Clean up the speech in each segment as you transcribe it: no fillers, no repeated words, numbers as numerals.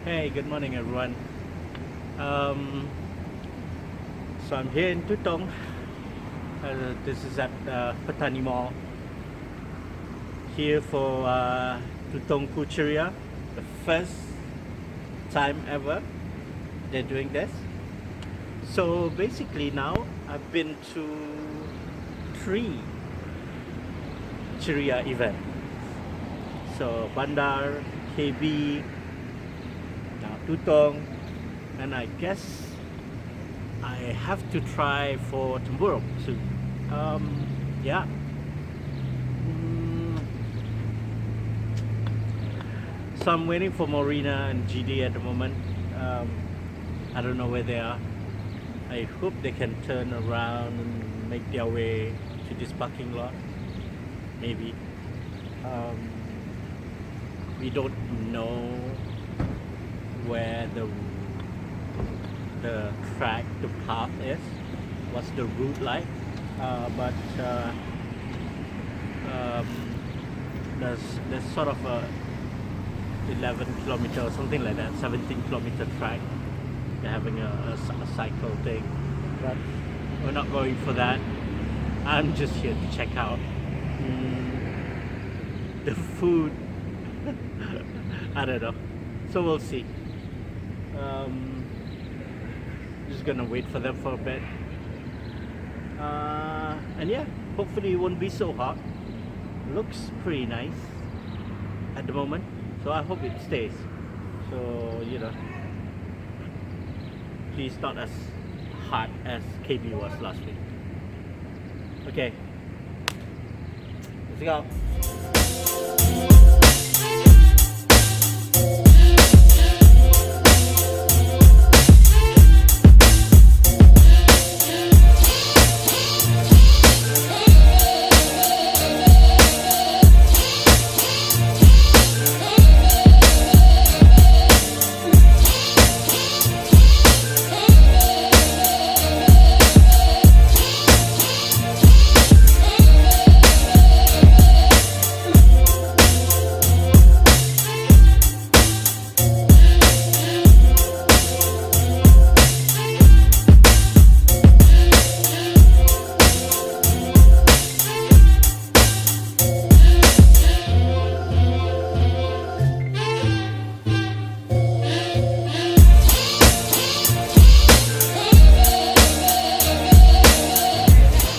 Hey, good morning, everyone. Um, so I'm here in Tutong. This is at Petani Mall. Here for Tutong Ku Ceria, the first time ever they're doing this. So basically now I've been to 3 Ceria events. So Bandar, KB, now Tutong, and I guess I have to try for Temburong soon. Yeah. So I'm waiting for Morena and GD at the moment. I don't know where they are. I hope they can turn around and make their way to this parking lot. Maybe. We don't know where the track, the path is. What's the route like? But there's sort of a 11 kilometer or something like that, 17 kilometer track. They're having a cycle thing, but we're not going for that. I'm just here to check out the food. I don't know, so we'll see. Just gonna wait for them for a bit, and yeah, hopefully it won't be so hot. Looks pretty nice at the moment, so I hope it stays. So please not as hot as KB was last week. Okay, let's go.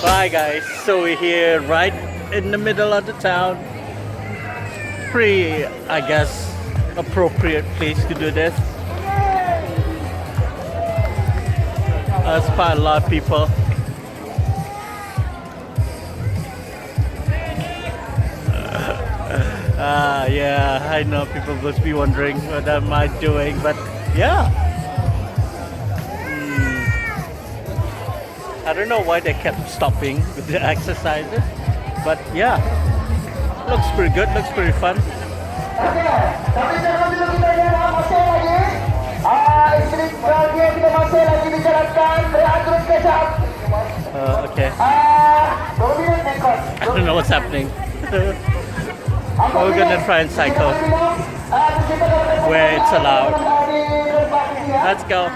Bye guys, so we're here right in the middle of the town. Pretty, I guess, appropriate place to do this. There's quite a lot of people. Yeah, I know people must be wondering what am I doing, but yeah. I don't know why they kept stopping with the exercises, but yeah, looks pretty good, looks pretty fun. Okay. I don't know what's happening. We're gonna try and cycle where it's allowed. Let's go.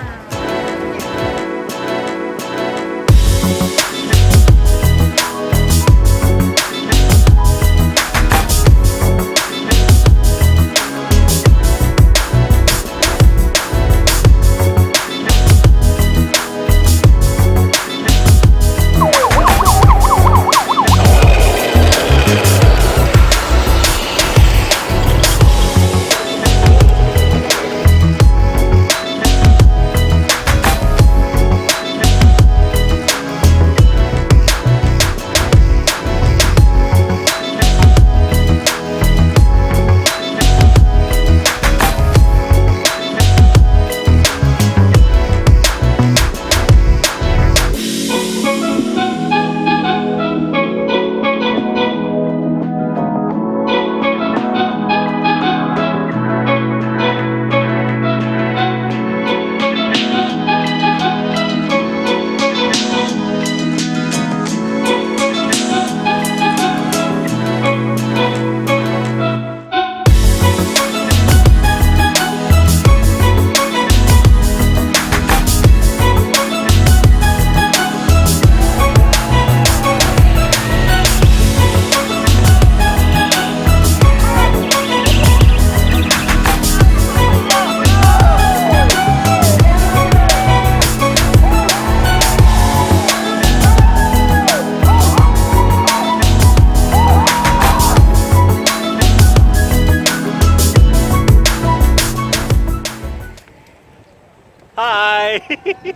Hi!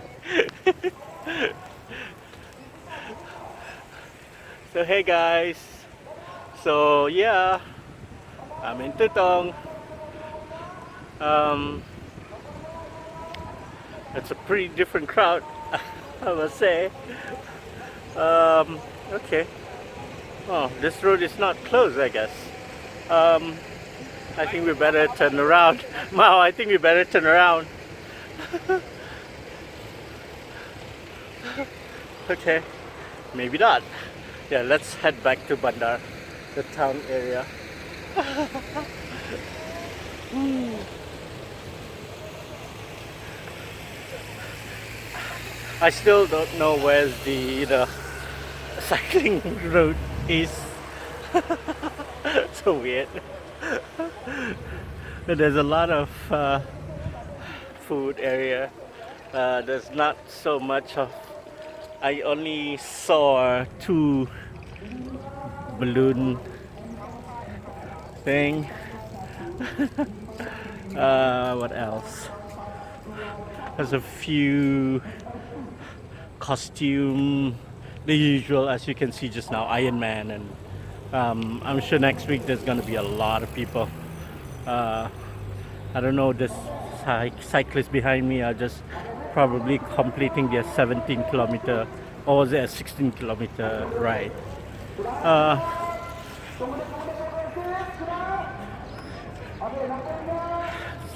So hey guys, so yeah, I'm in Tutong. It's a pretty different crowd, I must say. Okay. Oh, this road is not closed, I guess. Um, I think we better turn around. Mao, I think we better turn around. Okay, maybe not. Yeah, let's head back to Bandar, the town area. I still don't know where's the cycling route is. So weird. But there's a lot of food area. There's not so much of. I only saw 2 balloon thing. What else? There's a few costume, the usual, as you can see just now, Iron Man, and I'm sure next week there's gonna be a lot of people. I don't know, this cyclists behind me are just probably completing their 17 kilometer, or was it a 16 kilometer ride?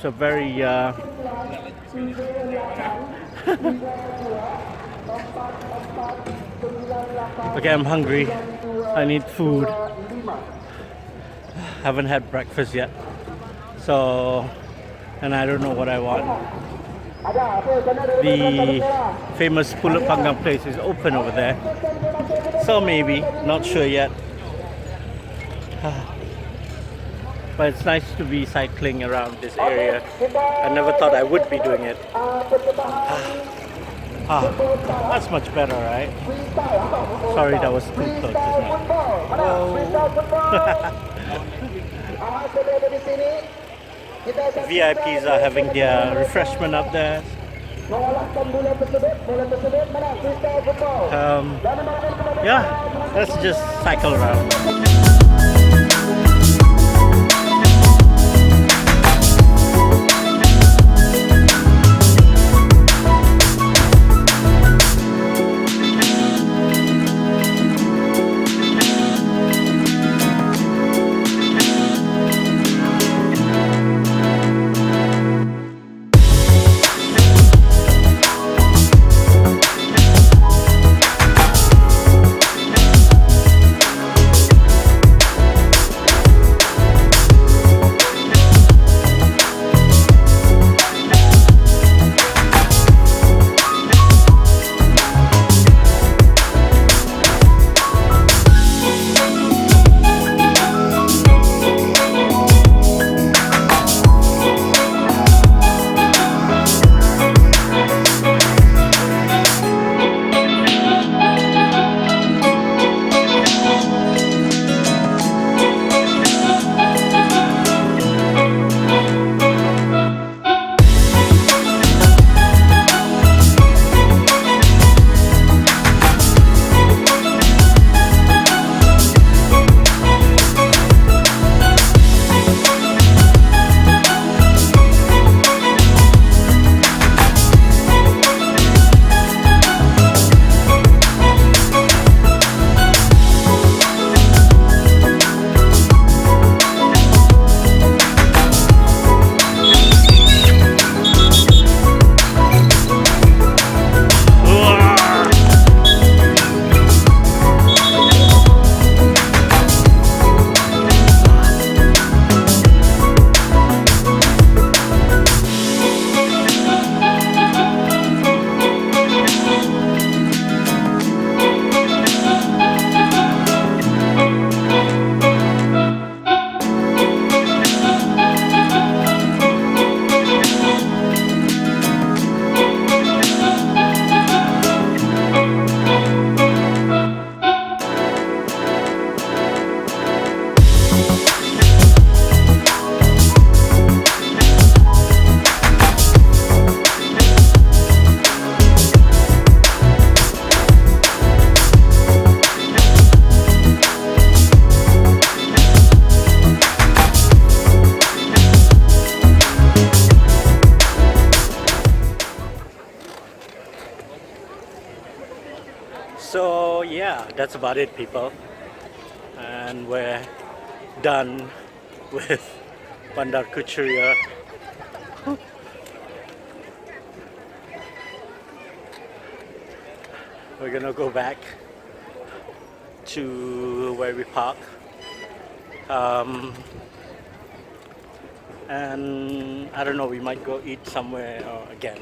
So very okay, I'm hungry. I need food. Haven't had breakfast yet. So, and I don't know what I want. The famous pulut panggang place is open over there. So maybe, not sure yet. But it's nice to be cycling around this area. I never thought I would be doing it. That's much better, right? Sorry, that was too close, isn't it? VIPs are having their refreshment up there. Yeah, let's just cycle around. yeah, that's about it, people. And we're done with Bandar Ku Ceria. We're gonna go back to where we park. And I don't know, we might go eat somewhere again.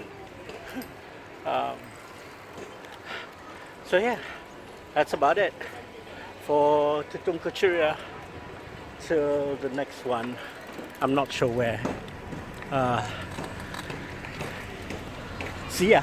So yeah, that's about it for Tutong Ku Ceria. Till the next one, I'm not sure where. See ya.